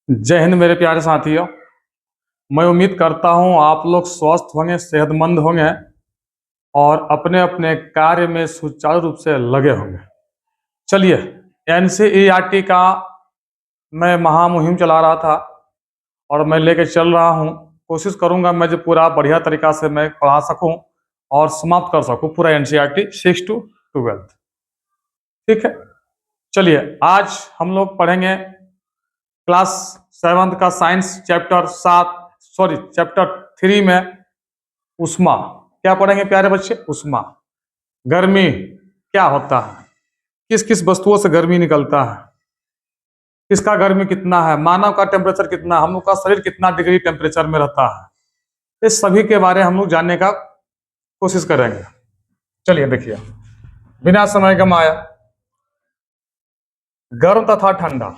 जय हिंद मेरे प्यारे साथियों। मैं उम्मीद करता हूं आप लोग स्वस्थ होंगे, सेहतमंद होंगे और अपने अपने कार्य में सुचारू रूप से लगे होंगे। चलिए, एनसीईआरटी का मैं महामुहिम चला रहा था और मैं लेके चल रहा हूं। कोशिश करूंगा मैं जो पूरा बढ़िया तरीका से मैं पढ़ा सकूं और समाप्त कर सकूं पूरा एनसीईआरटी 6 to 12। ठीक है, चलिए आज हम लोग पढ़ेंगे क्लास 7 का साइंस चैप्टर 3 में उष्मा। क्या पढ़ेंगे प्यारे बच्चे? उष्मा, गर्मी क्या होता है, किस किस वस्तुओं से गर्मी निकलता है, किसका गर्मी कितना है, मानव का टेम्परेचर कितना, हम लोग का शरीर कितना डिग्री टेम्परेचर में रहता है, इस सभी के बारे में हम लोग जानने का कोशिश करेंगे। चलिए देखिए, बिना समय गंवाए गर्म तथा ठंडा।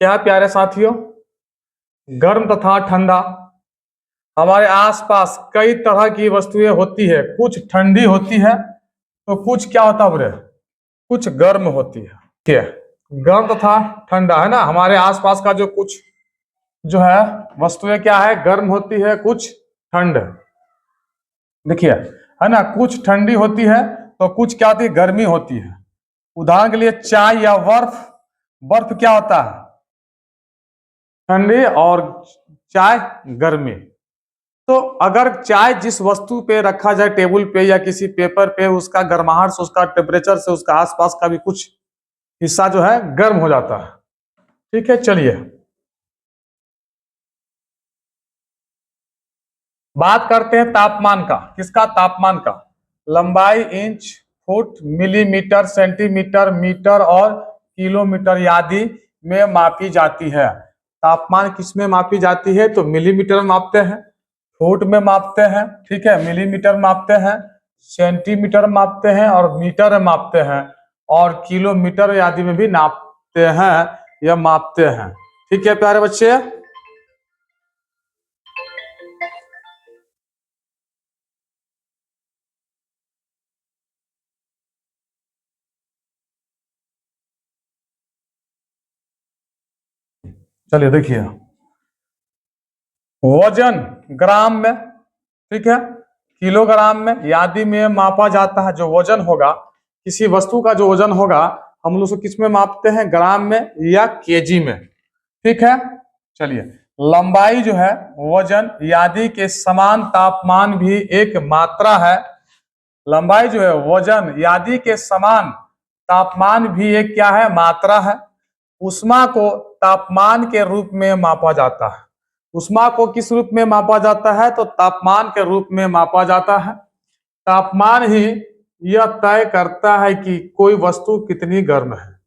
क्या प्यारे साथियों, गर्म तथा ठंडा हमारे आसपास कई तरह की वस्तुएं होती है। कुछ ठंडी होती है तो कुछ क्या होता है, कुछ गर्म होती है। ठीक है, गर्म तथा ठंडा है ना, हमारे आसपास का जो कुछ जो है वस्तुएं क्या है, गर्म होती है, कुछ ठंड। देखिए है ना, कुछ ठंडी होती है तो कुछ क्या होती है, गर्मी होती है। उदाहरण के लिए चाय या बर्फ। बर्फ क्या होता है, ठंडी, और चाय गर्मी। तो अगर चाय जिस वस्तु पे रखा जाए, टेबल पे या किसी पेपर पे, उसका गर्माहट से, उसका टेम्परेचर से उसका आसपास का भी कुछ हिस्सा जो है गर्म हो जाता है। ठीक है, चलिए बात करते हैं तापमान का। किसका? तापमान का। लंबाई inch, foot, millimetre, centimetre, metre और किलोमीटर आदि में मापी जाती है। तापमान किस में मापी जाती है? तो मिलीमीटर में मापते हैं, फुट में मापते हैं, ठीक है, मिलीमीटर मापते हैं, सेंटीमीटर मापते हैं और मीटर में मापते हैं, और किलोमीटर आदि में भी नापते हैं या मापते हैं। ठीक है प्यारे बच्चे, चलिए देखिए, वजन ग्राम में, ठीक है, किलोग्राम में आदि में मापा जाता है। जो वजन होगा, किसी वस्तु का जो वजन होगा, हम लोग किस में मापते हैं, ग्राम में या केजी में। ठीक है, चलिए लंबाई जो है वजन आदि के समान, तापमान भी एक मात्रा है। लंबाई जो है वजन आदि के समान, तापमान भी एक क्या है, मात्रा है। उष्मा को तापमान के रूप में मापा जाता है। उष्मा को किस रूप में मापा जाता है? तो तापमान के रूप में मापा जाता है। तापमान ही यह तय करता है कि कोई वस्तु कितनी गर्म है।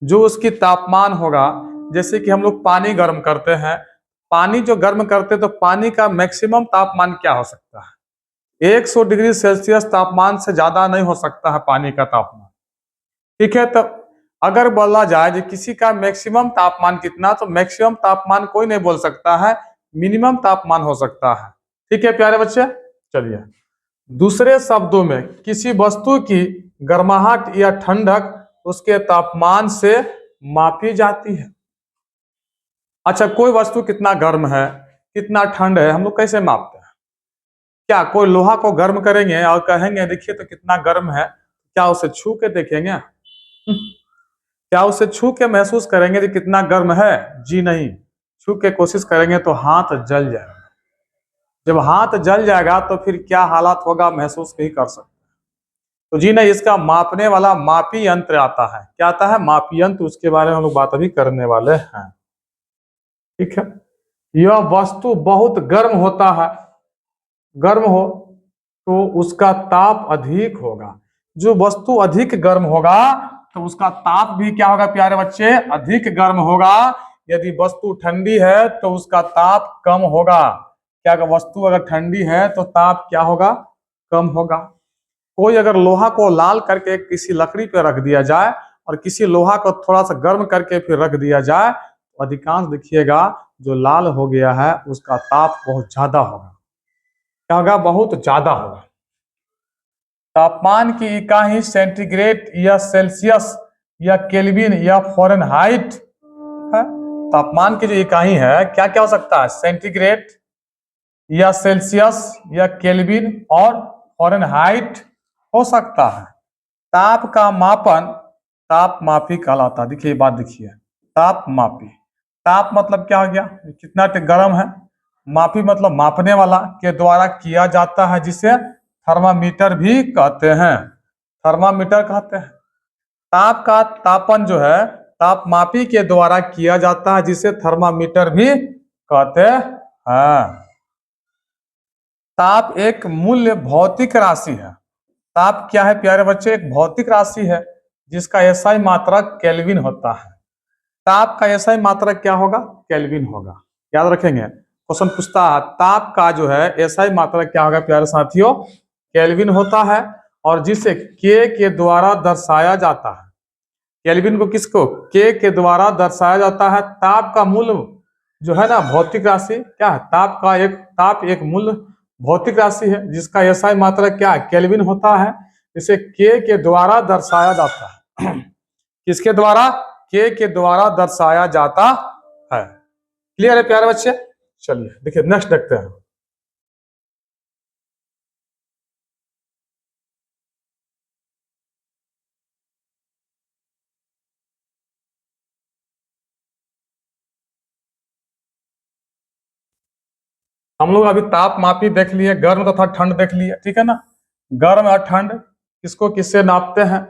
जो उसकी तापमान होगा, जैसे कि हम लोग पानी गर्म करते हैं, पानी जो गर्म करते हैं तो पानी का मैक्सिमम तापमान क्या हो सकता है? 100 डिग्री सेल्सियस तापमान से ज्यादा नहीं हो सकता है पानी का तापमान। ठीक है, तो अगर बोला जाए कि किसी का मैक्सिमम तापमान कितना, तो मैक्सिमम तापमान कोई नहीं बोल सकता है, मिनिमम तापमान हो सकता है। ठीक है प्यारे बच्चे, चलिए दूसरे शब्दों में किसी वस्तु की गर्माहट या ठंडक उसके तापमान से मापी जाती है। अच्छा, कोई वस्तु कितना गर्म है, कितना ठंड है, हम लोग कैसे मापते हैं? क्या कोई लोहा को गर्म करेंगे और कहेंगे देखिए तो कितना गर्म है, क्या उसे छू के देखेंगे? क्या उसे छू के महसूस करेंगे कि कितना गर्म है? जी नहीं। छू के कोशिश करेंगे तो हाथ जल जाएगा। जब हाथ जल जाएगा तो फिर क्या हालात होगा, महसूस नहीं कर सकते। तो जी नहीं, इसका मापने वाला मापी यंत्र आता है। क्या आता है? मापी यंत्र। उसके बारे में हम लोग बात अभी करने वाले हैं। ठीक है, यह वस्तु बहुत गर्म होता है, गर्म हो तो उसका ताप अधिक होगा। जो वस्तु अधिक गर्म होगा तो उसका ताप भी क्या होगा प्यारे बच्चे? अधिक गर्म होगा। यदि वस्तु ठंडी है तो उसका ताप कम होगा। क्या वस्तु अगर ठंडी है तो ताप क्या होगा? कम होगा। कोई अगर लोहा को लाल करके किसी लकड़ी पे रख दिया जाए और किसी लोहा को थोड़ा सा गर्म करके फिर रख दिया जाए, तो अधिकांश देखिएगा जो लाल हो गया है उसका ताप बहुत ज्यादा होगा। क्या होगा? बहुत ज्यादा होगा। तापमान की इकाई सेंटीग्रेड या सेल्सियस या केल्विन या फ़ारेनहाइट है। तापमान की जो इकाई है क्या क्या हो सकता है, सेंटीग्रेड या सेल्सियस या केल्विन और फ़ारेनहाइट हो सकता है। ताप का मापन ताप मापी कहलाता है। देखिए बात देखिए, ताप मापी, ताप मतलब क्या हो गया, कितना गर्म है, मापी मतलब मापने वाला के द्वारा किया जाता है, जिसे थर्मामीटर भी कहते हैं, थर्मामीटर कहते हैं। ताप का तापन जो है ताप मापी के द्वारा किया जाता है, जिसे थर्मामीटर भी कहते हैं। ताप एक मूल्य भौतिक राशि है। ताप क्या है प्यारे बच्चे, एक भौतिक राशि है जिसका एसआई मात्रक केल्विन होता है। ताप का एसआई मात्रक क्या होगा, केल्विन होगा। याद रखेंगे, क्वेश्चन पूछता है ताप का जो है एसआई मात्रक क्या होगा प्यारे साथियों, केल्विन होता है, और जिसे के द्वारा दर्शाया जाता है। केल्विन को किसको, के द्वारा दर्शाया जाता है। ताप का मूल्य जो है ना भौतिक राशि क्या है, ताप एक मूल्य भौतिक राशि है जिसका एसआई मात्रक क्या है, केल्विन होता है, इसे के द्वारा दर्शाया जाता है। किसके द्वारा, के द्वारा दर्शाया जाता है। क्लियर है प्यारे बच्चे, चलिए देखिए नेक्स्ट देखते हैं। हम लोग अभी ताप मापी देख लिए, गर्म तथा ठंड देख लिए, ठीक है ना। गर्म और ठंड किसको किससे नापते हैं,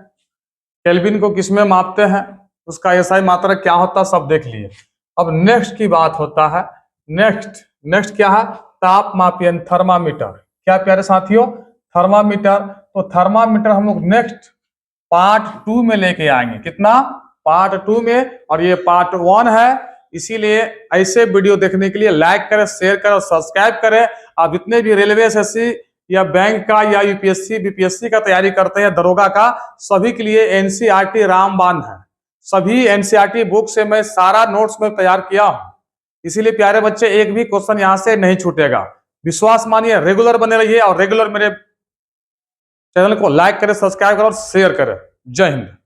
केल्विन को किसमें मापते हैं, उसका एसआई मात्रक क्या होता है, सब देख लिए। अब नेक्स्ट की बात होता है, नेक्स्ट क्या है, ताप मापी यानी थर्मामीटर। क्या प्यारे साथियों, थर्मामीटर। तो थर्मामीटर हम लोग नेक्स्ट पार्ट 2 में लेके आएंगे। कितना, पार्ट 2 में, और ये पार्ट 1 है। इसीलिए ऐसे वीडियो देखने के लिए लाइक करें, शेयर करें और सब्सक्राइब करें। आप जितने भी रेलवे एसएससी या बैंक का या यूपीएससी बीपीएससी का तैयारी करते हैं, दरोगा का, सभी के लिए एनसीईआरटी रामबाण है। सभी एनसीईआरटी बुक से मैं सारा नोट्स में तैयार किया हूं, इसीलिए प्यारे बच्चे एक भी क्वेश्चन यहां से नहीं छूटेगा। विश्वास मानिए, रेगुलर बने रहिए और रेगुलर मेरे चैनल को लाइक करें, सब्सक्राइब करें और शेयर करें। जय हिंद।